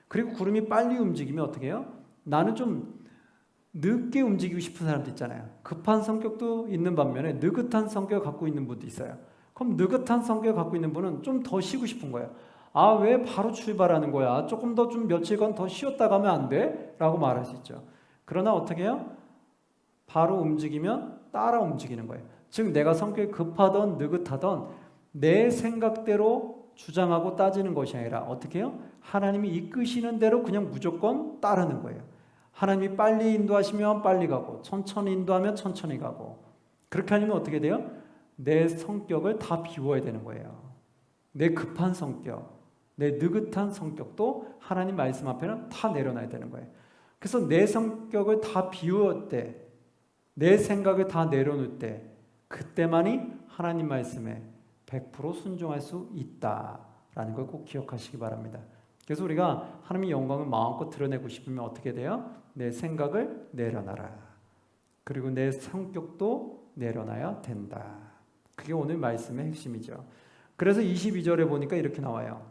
그리고 구름이 빨리 움직이면 어떻게 해요? 나는 좀 늦게 움직이고 싶은 사람도 있잖아요. 급한 성격도 있는 반면에 느긋한 성격을 갖고 있는 분도 있어요. 그럼 느긋한 성격을 갖고 있는 분은 좀 더 쉬고 싶은 거예요. 아, 왜 바로 출발하는 거야? 조금 더 좀 며칠간 더 쉬었다 가면 안 돼? 라고 말할 수 있죠. 그러나 어떻게 해요? 바로 움직이면 따라 움직이는 거예요. 즉 내가 성격이 급하던 느긋하던 내 생각대로 주장하고 따지는 것이 아니라 어떻게 해요? 하나님이 이끄시는 대로 그냥 무조건 따르는 거예요. 하나님이 빨리 인도하시면 빨리 가고 천천히 인도하면 천천히 가고 그렇게 하면 어떻게 돼요? 내 성격을 다 비워야 되는 거예요. 내 급한 성격, 내 느긋한 성격도 하나님 말씀 앞에는 다 내려놔야 되는 거예요. 그래서 내 성격을 다 비울 때, 내 생각을 다 내려놓을 때 그때만이 하나님 말씀에 100% 순종할 수 있다라는 걸 꼭 기억하시기 바랍니다. 그래서 우리가 하나님의 영광을 마음껏 드러내고 싶으면 어떻게 돼요? 내 생각을 내려놔라. 그리고 내 성격도 내려놔야 된다. 그게 오늘 말씀의 핵심이죠. 그래서 22절에 보니까 이렇게 나와요.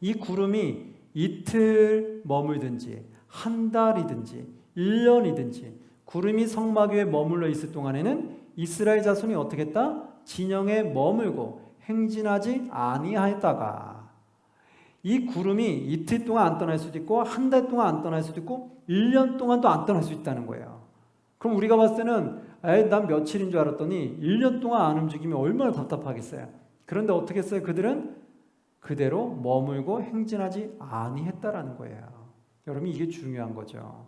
이 구름이 이틀 머물든지 한 달이든지 1년이든지 구름이 성막 위에 머물러 있을 동안에는 이스라엘 자손이 어떻게 했다? 진영에 머물고 행진하지 아니하였다가 이 구름이 이틀 동안 안 떠날 수도 있고 한 달 동안 안 떠날 수도 있고 1년 동안도 안 떠날 수 있다는 거예요. 그럼 우리가 봤을 때는 난 며칠인 줄 알았더니 1년 동안 안 움직이면 얼마나 답답하겠어요. 그런데 어떻게 했어요? 그들은 그대로 머물고 행진하지 아니했다라는 거예요. 여러분 이게 중요한 거죠.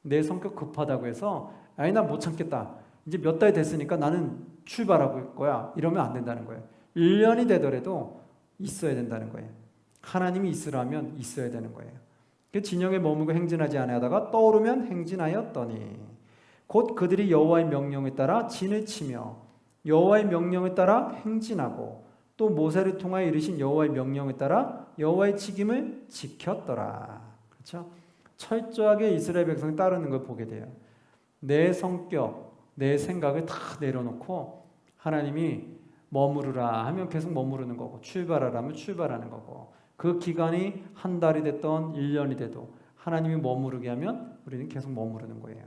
내 성격 급하다고 해서 나 못 참겠다. 이제 몇 달 됐으니까 나는 출발하고 거야. 이러면 안 된다는 거예요. 1년이 되더라도 있어야 된다는 거예요. 하나님이 있으라면 있어야 되는 거예요. 진영에 머물고 행진하지 아니하다가 떠오르면 행진하였더니 곧 그들이 여호와의 명령에 따라 진을 치며 여호와의 명령에 따라 행진하고 또 모세를 통하여 이르신 여호와의 명령에 따라 여호와의 책임을 지켰더라. 그렇죠? 철저하게 이스라엘 백성이 따르는 걸 보게 돼요. 내 성격, 내 생각을 다 내려놓고 하나님이 머무르라 하면 계속 머무르는 거고, 출발하라 하면 출발하는 거고, 그 기간이 한 달이 됐던 1년이 돼도 하나님이 머무르게 하면 우리는 계속 머무르는 거예요.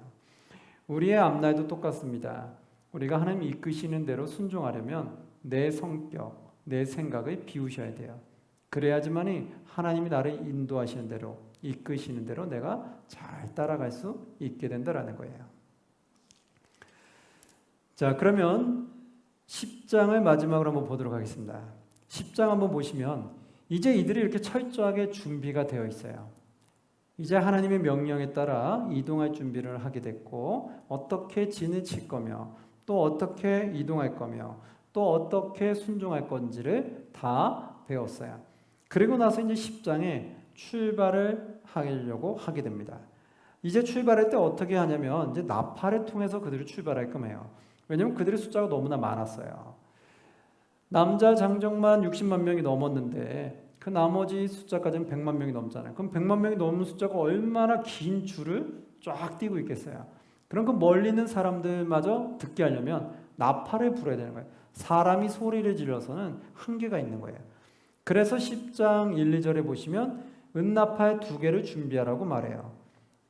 우리의 앞날도 똑같습니다. 우리가 하나님 이끄시는 대로 순종하려면 내 성격, 내 생각을 비우셔야 돼요. 그래야지만이 하나님이 나를 인도하시는 대로, 이끄시는 대로 내가 잘 따라갈 수 있게 된다라는 거예요. 자, 그러면 10장을 마지막으로 한번 보도록 하겠습니다. 10장 한번 보시면 이제 이들이 이렇게 철저하게 준비가 되어 있어요. 이제 하나님의 명령에 따라 이동할 준비를 하게 됐고, 어떻게 진을 칠 거며, 또 어떻게 이동할 거며, 또 어떻게 순종할 건지를 다 배웠어요. 그리고 나서 이제 10장에 출발을 하려고 하게 됩니다. 이제 출발할 때 어떻게 하냐면 이제 나팔을 통해서 그들이 출발할 거예요. 왜냐하면 그들의 숫자가 너무나 많았어요. 남자 장정만 60만 명이 넘었는데 그 나머지 숫자까지는 100만 명이 넘잖아요. 그럼 100만 명이 넘는 숫자가 얼마나 긴 줄을 쫙 띄고 있겠어요. 그럼 그 멀리 있는 사람들마저 듣게 하려면 나팔을 불어야 되는 거예요. 사람이 소리를 질러서는 한계가 있는 거예요. 그래서 10장 1, 2절에 보시면 은나팔 2개를 준비하라고 말해요.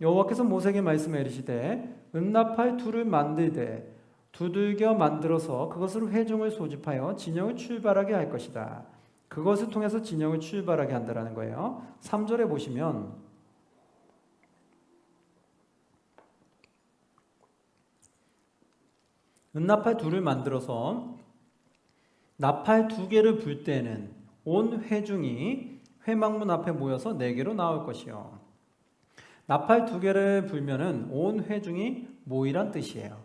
여호와께서 모세에게 말씀해 이르시되 은나팔 2를 만들되 두들겨 만들어서 그것으로 회중을 소집하여 진영을 출발하게 할 것이다. 그것을 통해서 진영을 출발하게 한다는 거예요. 3절에 보시면 은나팔 2를 만들어서 나팔 2개를 불 때는 온 회중이 회막문 앞에 모여서 4개로 나올 것이요. 나팔 2개를 불면은 온 회중이 모이란 뜻이에요.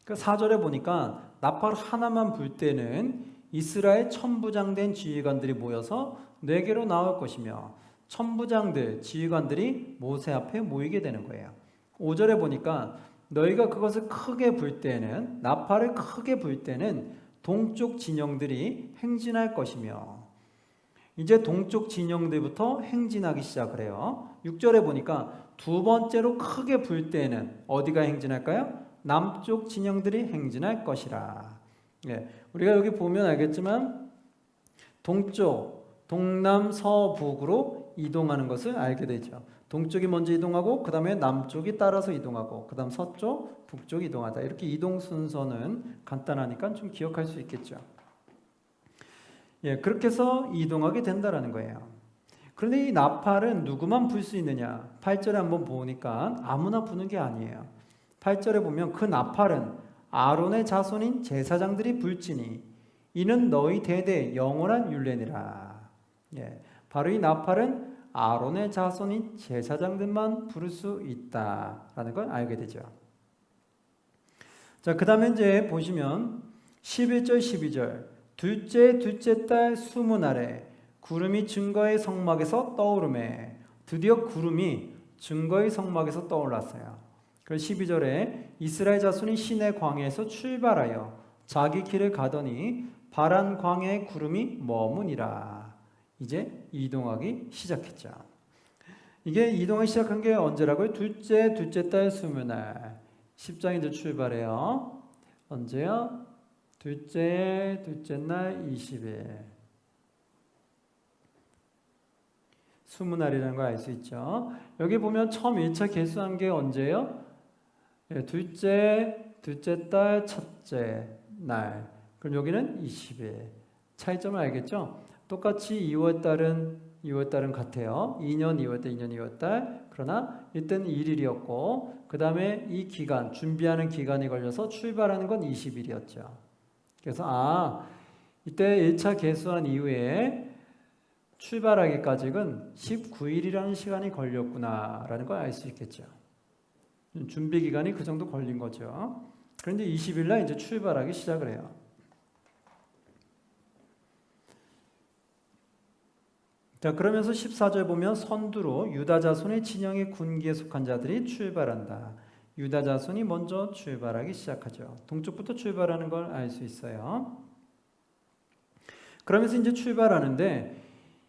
그 4절에 보니까 나팔 하나만 불 때는 이스라엘 천부장된 지휘관들이 모여서 4개로 나올 것이며 천부장들, 지휘관들이 모세 앞에 모이게 되는 거예요. 5절에 보니까 너희가 그것을 크게 불 때는, 나팔을 크게 불 때는 동쪽 진영들이 행진할 것이며, 이제 동쪽 진영들부터 행진하기 시작을 해요. 6절에 보니까 두 번째로 크게 불 때는 어디가 행진할까요? 남쪽 진영들이 행진할 것이라. 예, 우리가 여기 보면 알겠지만 동쪽, 동남, 서북으로 이동하는 것을 알게 되죠. 동쪽이 먼저 이동하고 그 다음에 남쪽이 따라서 이동하고 그 다음 서쪽, 북쪽 이동하다. 이렇게 이동 순서는 간단하니까 좀 기억할 수 있겠죠. 예, 그렇게 해서 이동하게 된다라는 거예요. 그런데 이 나팔은 누구만 불 수 있느냐? 8절에 한번 보니까 아무나 부는 게 아니에요. 8절에 보면 그 나팔은 아론의 자손인 제사장들이 불지니 이는 너희 대대 영원한 율례니라. 예, 바로 이 나팔은 아론의 자손인 제사장들만 부를 수 있다라는 걸 알게 되죠. 자, 그 다음에 이제 보시면 11절, 12절 둘째 달 수문날에 구름이 증거의 성막에서 떠오르매, 드디어 구름이 증거의 성막에서 떠올랐어요. 그래서 12절에 이스라엘 자손이 시내 광야에서 출발하여 자기 길을 가더니 바란 광야의 구름이 머무니라. 이제 이동하기 시작했죠. 이게 이동하기 시작한 게 언제라고요? 둘째 달 수문날. 10장이 이제 출발해요. 언제요? 둘째 날 20일. 수문날이라는 걸 알 수 있죠. 여기 보면 처음 1차 개수한 게 언제예요? 예, 둘째 달 첫째 날. 그럼 여기는 20일. 차이점을 알겠죠? 똑같이 2월달은 같아요. 2년 2월달. 그러나 이때는 1일이었고 그 다음에 이 기간, 준비하는 기간이 걸려서 출발하는 건 20일이었죠. 그래서 이때 1차 개수한 이후에 출발하기까지는 19일이라는 시간이 걸렸구나라는 걸 알 수 있겠죠. 준비 기간이 그 정도 걸린 거죠. 그런데 20일 날 이제 출발하기 시작을 해요. 자, 그러면서 14절 보면 선두로 유다 자손의 진영의 군기에 속한 자들이 출발한다. 유다 자손이 먼저 출발하기 시작하죠. 동쪽부터 출발하는 걸 알 수 있어요. 그러면서 이제 출발하는데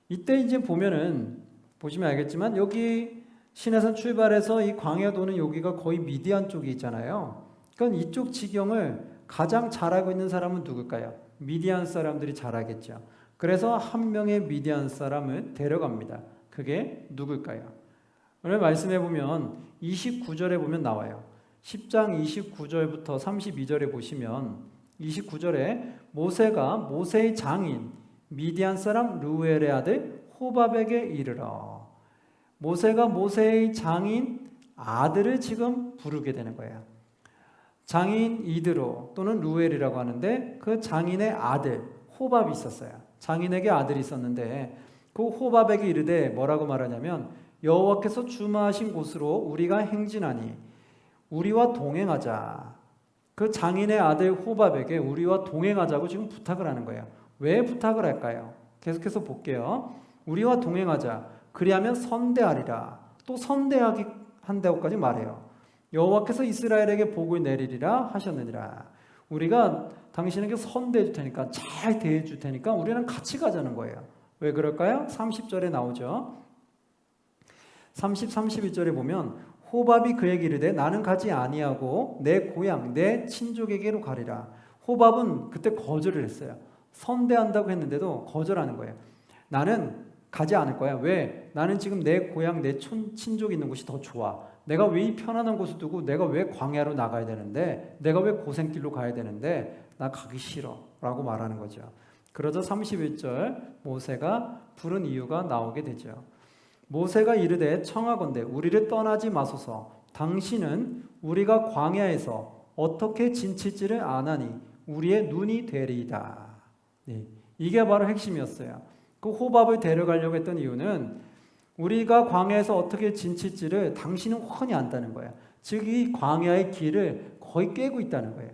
이때 이제 보시면 알겠지만 여기 시내산 출발해서 이 광야 도는 여기가 거의 미디안 쪽이 있잖아요. 그러니까 이쪽 지경을 가장 잘하고 있는 사람은 누굴까요? 미디안 사람들이 잘하겠죠. 그래서 한 명의 미디안 사람을 데려갑니다. 그게 누굴까요? 오늘 말씀해 보면 29절에 보면 나와요. 10장 29절부터 32절에 보시면 29절에 모세가 모세의 장인 미디안 사람 르우엘의 아들 호밥에게 이르러, 모세가 모세의 장인 아들을 지금 부르게 되는 거예요. 장인 이드로 또는 르우엘이라고 하는데 그 장인의 아들 호밥이 있었어요. 장인에게 아들이 있었는데 그 호밥에게 이르되 뭐라고 말하냐면, 여호와께서 주마하신 곳으로 우리가 행진하니 우리와 동행하자. 그 장인의 아들 호밥에게 우리와 동행하자고 지금 부탁을 하는 거예요. 왜 부탁을 할까요? 계속해서 볼게요. 우리와 동행하자. 그리하면 선대하리라. 또 선대하기 한다고까지 말해요. 여호와께서 이스라엘에게 복을 내리리라 하셨느니라. 우리가 당신에게 선대해 줄 테니까, 잘 대해 줄 테니까 우리는 같이 가자는 거예요. 왜 그럴까요? 30절에 나오죠. 30, 31절에 보면 호밥이 그에게 이르되 나는 가지 아니하고 내 고향 내 친족에게로 가리라. 호밥은 그때 거절을 했어요. 선대한다고 했는데도 거절하는 거예요. 나는 가지 않을 거야. 왜? 나는 지금 내 고향 내 친족이 있는 곳이 더 좋아. 내가 왜 이 편안한 곳을 두고 내가 왜 광야로 나가야 되는데, 내가 왜 고생길로 가야 되는데, 나 가기 싫어 라고 말하는 거죠. 그러자 31절 모세가 부른 이유가 나오게 되죠. 모세가 이르되 청하건대 우리를 떠나지 마소서. 당신은 우리가 광야에서 어떻게 지칠지를 아나니 우리의 눈이 되리이다. 네, 이게 바로 핵심이었어요. 그 호밥을 데려가려고 했던 이유는 우리가 광야에서 어떻게 지칠지를 당신은 훤히 안다는 거예요. 즉 이 광야의 길을 거의 깨고 있다는 거예요.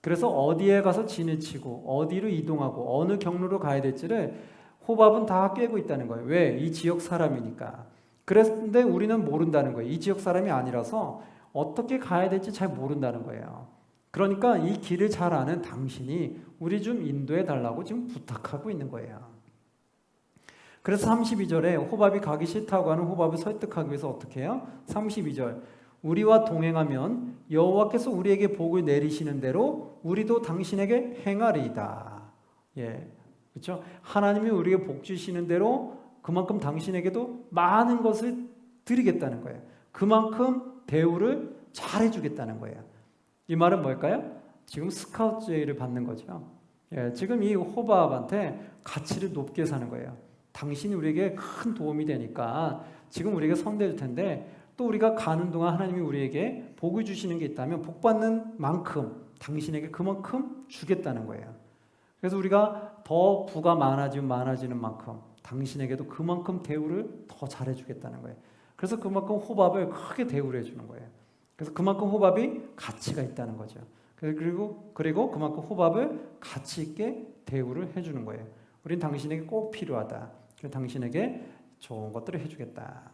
그래서 어디에 가서 진을 치고 어디로 이동하고 어느 경로로 가야 될지를 호밥은 다 꿰고 있다는 거예요. 왜? 이 지역 사람이니까. 그런데 우리는 모른다는 거예요. 이 지역 사람이 아니라서 어떻게 가야 될지 잘 모른다는 거예요. 그러니까 이 길을 잘 아는 당신이 우리 좀 인도해 달라고 지금 부탁하고 있는 거예요. 그래서 32절에 호밥이 가기 싫다고 하는 호밥을 설득하기 위해서 어떻게 해요? 32절 우리와 동행하면 여호와께서 우리에게 복을 내리시는 대로 우리도 당신에게 행하리이다. 예, 그렇죠? 하나님이 우리에게 복 주시는 대로 그만큼 당신에게도 많은 것을 드리겠다는 거예요. 그만큼 대우를 잘해주겠다는 거예요. 이 말은 뭘까요? 지금 스카우트 제의를 받는 거죠. 예, 지금 이 호밥한테 가치를 높게 사는 거예요. 당신이 우리에게 큰 도움이 되니까 지금 우리에게 선대해 줄 텐데, 또 우리가 가는 동안 하나님이 우리에게 복을 주시는 게 있다면 복 받는 만큼 당신에게 그만큼 주겠다는 거예요. 그래서 우리가 더 부가 많아지는 만큼 당신에게도 그만큼 대우를 더 잘해주겠다는 거예요. 그래서 그만큼 호밥을 크게 대우를 해주는 거예요. 그래서 그만큼 호밥이 가치가 있다는 거죠. 그리고 그만큼 호밥을 가치 있게 대우를 해주는 거예요. 우린 당신에게 꼭 필요하다. 당신에게 좋은 것들을 해주겠다.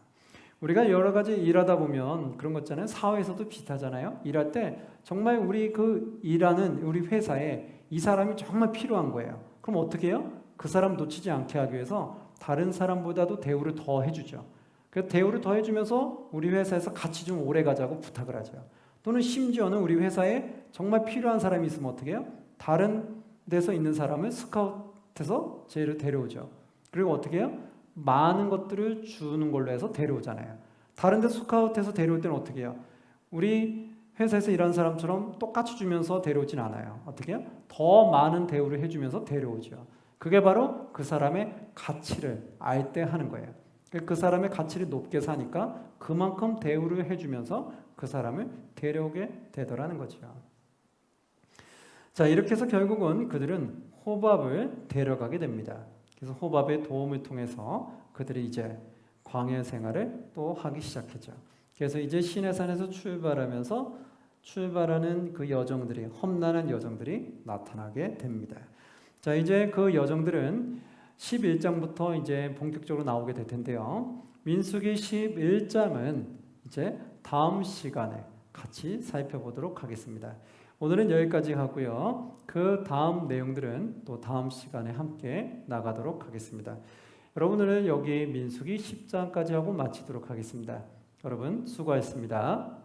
우리가 여러 가지 일하다 보면 그런 것 있잖아요. 사회에서도 비슷하잖아요. 일할 때 정말 우리 그 일하는 우리 회사에 이 사람이 정말 필요한 거예요. 그럼 어떻게 해요? 그 사람 놓치지 않게 하기 위해서 다른 사람보다도 대우를 더 해주죠. 그래서 대우를 더 해주면서 우리 회사에서 같이 좀 오래 가자고 부탁을 하죠. 또는 심지어는 우리 회사에 정말 필요한 사람이 있으면 어떻게 해요? 다른 데서 있는 사람을 스카우트해서 쟤를 데려오죠. 그리고 어떻게 해요? 많은 것들을 주는 걸로 해서 데려오잖아요. 다른 데 스카우트해서 데려올 때는 어떻게 해요? 우리 회사에서 일하는 사람처럼 똑같이 주면서 데려오진 않아요. 어떻게 해요? 더 많은 대우를 해주면서 데려오죠. 그게 바로 그 사람의 가치를 알 때 하는 거예요. 그 사람의 가치를 높게 사니까 그만큼 대우를 해주면서 그 사람을 데려오게 되더라는 거죠. 자, 이렇게 해서 결국은 그들은 호밥을 데려가게 됩니다. 그래서 호밥의 도움을 통해서 그들이 이제 광야 생활을 또 하기 시작했죠. 그래서 이제 시내산에서 출발하는 그 여정들이, 험난한 여정들이 나타나게 됩니다. 자, 이제 그 여정들은 11장부터 이제 본격적으로 나오게 될 텐데요. 민수기 11장은 이제 다음 시간에 같이 살펴보도록 하겠습니다. 오늘은 여기까지 하고요. 그 다음 내용들은 또 다음 시간에 함께 나가도록 하겠습니다. 여러분, 오늘 여기 민수기 10장까지 하고 마치도록 하겠습니다. 여러분 수고하셨습니다.